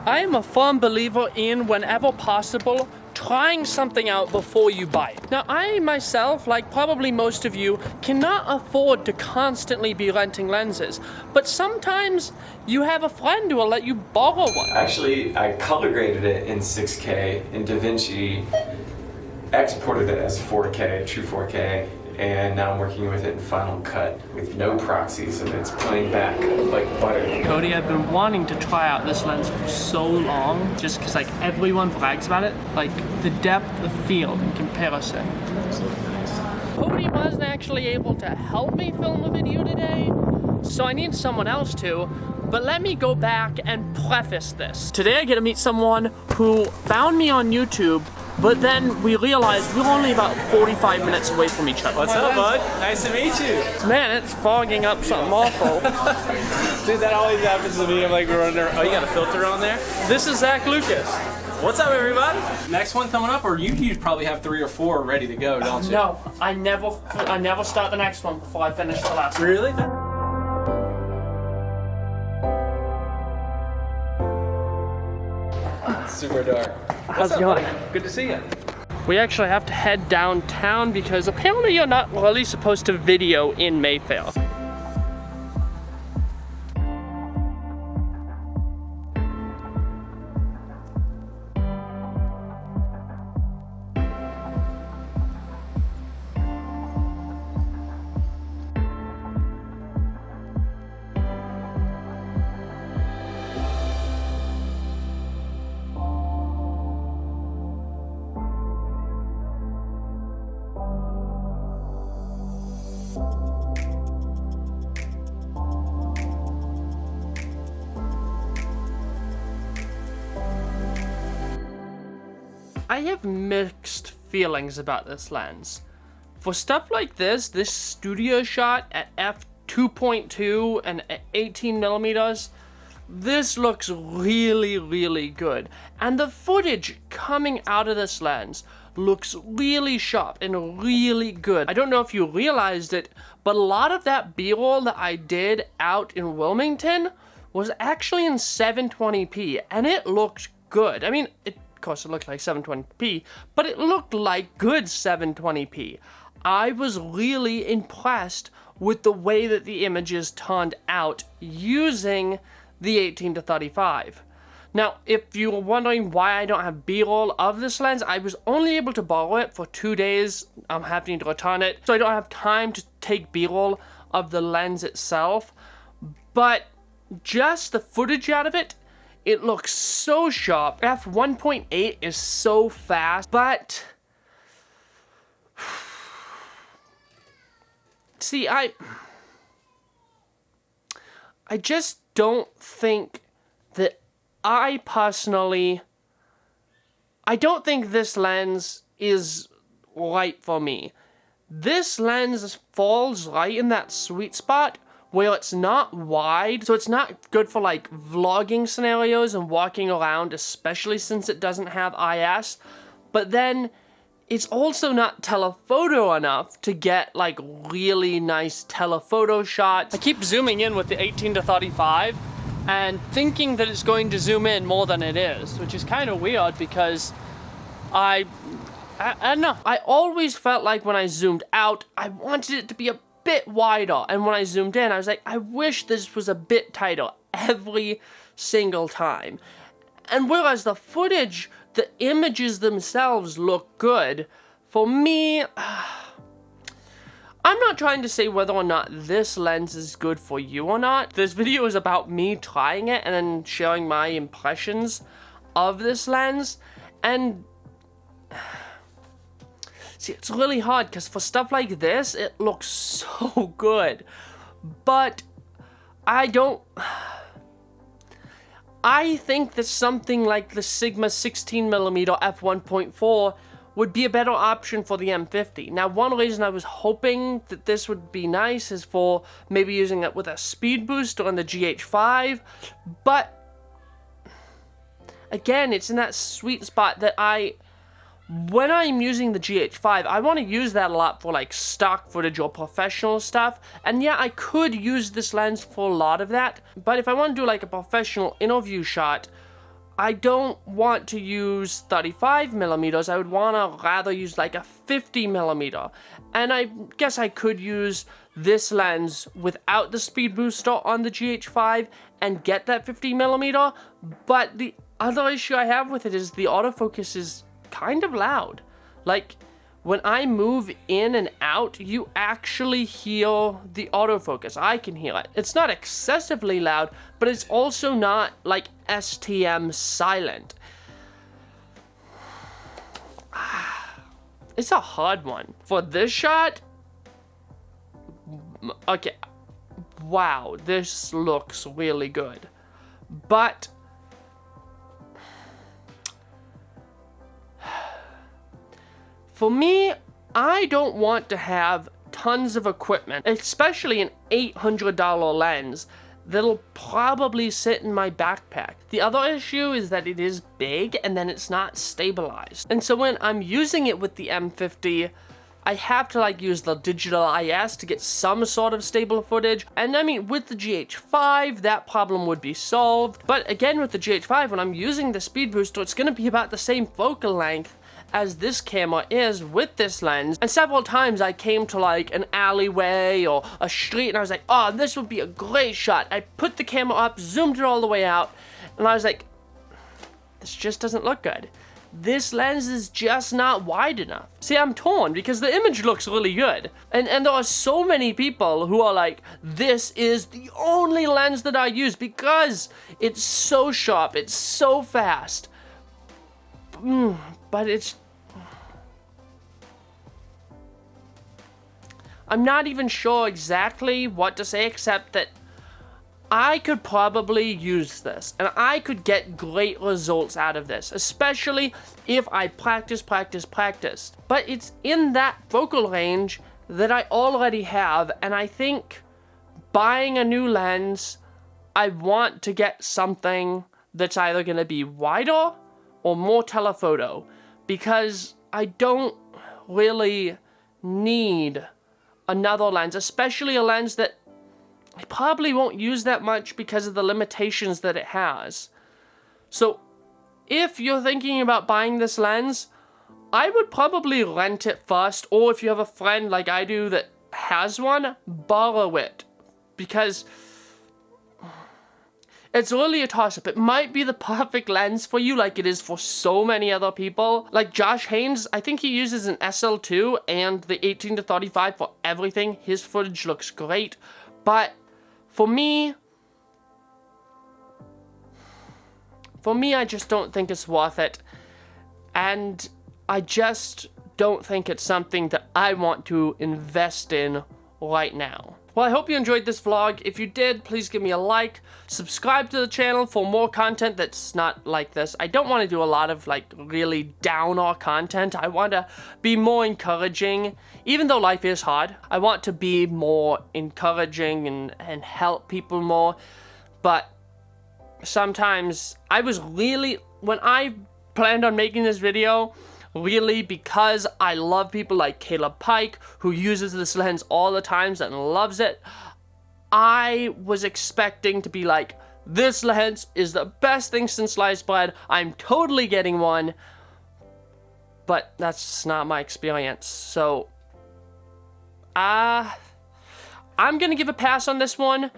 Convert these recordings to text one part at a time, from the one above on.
I am a firm believer in, whenever possible, trying something out before you buy it. Now, I myself, like probably most of you, cannot afford to constantly be renting lenses, but sometimes you have a friend who will let you borrow one. Actually, I color graded it in 6K in DaVinci, exported it as 4K, true 4K, and now I'm working with it in Final Cut with no proxies, and it's playing back like butter. Cody, I've been wanting to try out this lens for so long, just because like everyone brags about it, like the depth of field in comparison. Cody wasn't actually able to help me film a video today, so I need someone else to. But let me go back and preface this. Today I get to meet someone who found me on YouTube, but then we realized we were only about 45 minutes away from each other. What's up, bud? Nice to meet you. Man, it's fogging up something awful. Dude, that always happens to me. I'm like running around. Oh, you got a filter on there? This is Zach Lucas. What's up, everybody? Next one coming up, or you probably have 3 or 4 ready to go, don't you? No, I never start the next one before I finish the last one. Really? Super dark. How's it going? Good to see you. We actually have to head downtown because apparently you're not really supposed to video in Mayfair. I have mixed feelings about this lens. For stuff like this studio shot at f2.2 and at 18 millimeters, this looks really, really good. And the footage coming out of this lens looks really sharp and really good. I don't know if you realized it, but a lot of that B-roll that I did out in Wilmington was actually in 720p, and it looked good. I mean, of course it looked like 720p, but it looked like good 720p. I was really impressed with the way that the images turned out using the 18-35. Now, if you were wondering why I don't have B-roll of this lens, I was only able to borrow it for 2 days. I'm having to return it, so I don't have time to take B-roll of the lens itself. But just the footage out of it, it looks so sharp. f1.8 is so fast, but see, I just don't think that I don't think this lens is right for me. This lens falls right in that sweet spot where it's not wide, so it's not good for like vlogging scenarios and walking around, especially since it doesn't have IS, but then it's also not telephoto enough to get like really nice telephoto shots. I keep zooming in with the 18-35 and thinking that it's going to zoom in more than it is, which is kind of weird because I don't know. I always felt like when I zoomed out, I wanted it to be a bit wider, and when I zoomed in, I was like, I wish this was a bit tighter every single time. And whereas the footage, the images themselves look good, for me, I'm not trying to say whether or not this lens is good for you or not. This video is about me trying it and then sharing my impressions of this lens, and see, it's really hard because for stuff like this, it looks so good. But I think that something like the Sigma 16mm f1.4 would be a better option for the M50. Now, one reason I was hoping that this would be nice is for maybe using it with a speed booster on the GH5, but again, it's in that sweet spot that when I'm using the GH5, I want to use that a lot for like stock footage or professional stuff. And yeah, I could use this lens for a lot of that. But if I want to do like a professional interview shot, I don't want to use 35mm. I would want to rather use like a 50mm. And I guess I could use this lens without the speed booster on the GH5 and get that 50mm. But the other issue I have with it is the autofocus is kind of loud. Like, when I move in and out, you actually hear the autofocus. I can hear it. It's not excessively loud, but it's also not like STM silent. It's a hard one. For this shot, okay, wow, this looks really good. But for me, I don't want to have tons of equipment, especially an $800 lens that'll probably sit in my backpack. The other issue is that it is big and then it's not stabilized. And so when I'm using it with the M50, I have to like use the digital IS to get some sort of stable footage. And I mean, with the GH5, that problem would be solved. But again, with the GH5, when I'm using the speed booster, it's gonna be about the same focal length as this camera is with this lens. And several times I came to like an alleyway or a street and I was like, oh, this would be a great shot. I put the camera up, zoomed it all the way out, and I was like, this just doesn't look good. This lens is just not wide enough. See, I'm torn because the image looks really good. And there are so many people who are like, this is the only lens that I use because it's so sharp, it's so fast. But it's... I'm not even sure exactly what to say except that I could probably use this and I could get great results out of this, especially if I practiced. But it's in that focal range that I already have, and I think buying a new lens, I want to get something that's either going to be wider or more telephoto, because I don't really need another lens, especially a lens that I probably won't use that much because of the limitations that it has. So if you're thinking about buying this lens, I would probably rent it first, or if you have a friend like I do that has one, borrow it, because it's really a toss-up. It might be the perfect lens for you like it is for so many other people. Like Josh Haynes, I think he uses an SL2 and the 18-35 for everything. His footage looks great. But for me, I just don't think it's worth it. And I just don't think it's something that I want to invest in right now. Well, I hope you enjoyed this vlog. If you did, please give me a like. Subscribe to the channel for more content that's not like this. I don't want to do a lot of like really downer content. I want to be more encouraging. Even though life is hard, I want to be more encouraging and help people more. But sometimes I was really, when I planned on making this video, really because I love people like Caleb Pike, who uses this lens all the times and loves it, I was expecting to be like, this lens is the best thing since sliced bread, I'm totally getting one, but that's not my experience. So, I'm gonna give a pass on this one.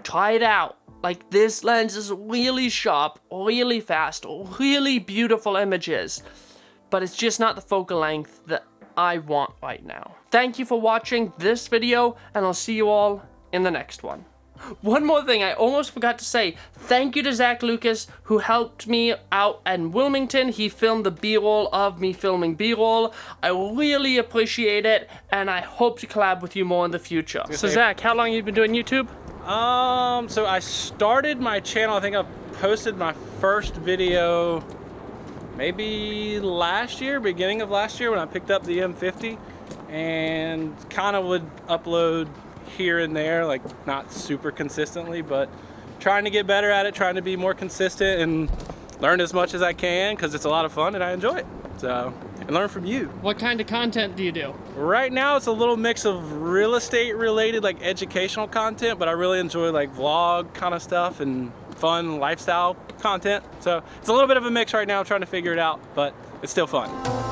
Try it out. Like, this lens is really sharp, really fast, really beautiful images, but it's just not the focal length that I want right now. Thank you for watching this video, and I'll see you all in the next one. One more thing I almost forgot to say. Thank you to Zach Lucas, who helped me out in Wilmington. He filmed the B-roll of me filming B-roll. I really appreciate it, and I hope to collab with you more in the future. So Zach, how long have you been doing YouTube? So I started my channel, I think I posted my first video maybe last year, beginning of last year when I picked up the M50, and kind of would upload here and there, like not super consistently, but trying to get better at it, trying to be more consistent and learn as much as I can because it's a lot of fun and I enjoy it. So, and learn from you. What kind of content do you do? Right now it's a little mix of real estate related, like educational content, but I really enjoy like vlog kind of stuff and fun lifestyle content. So it's a little bit of a mix right now. I'm trying to figure it out, but it's still fun.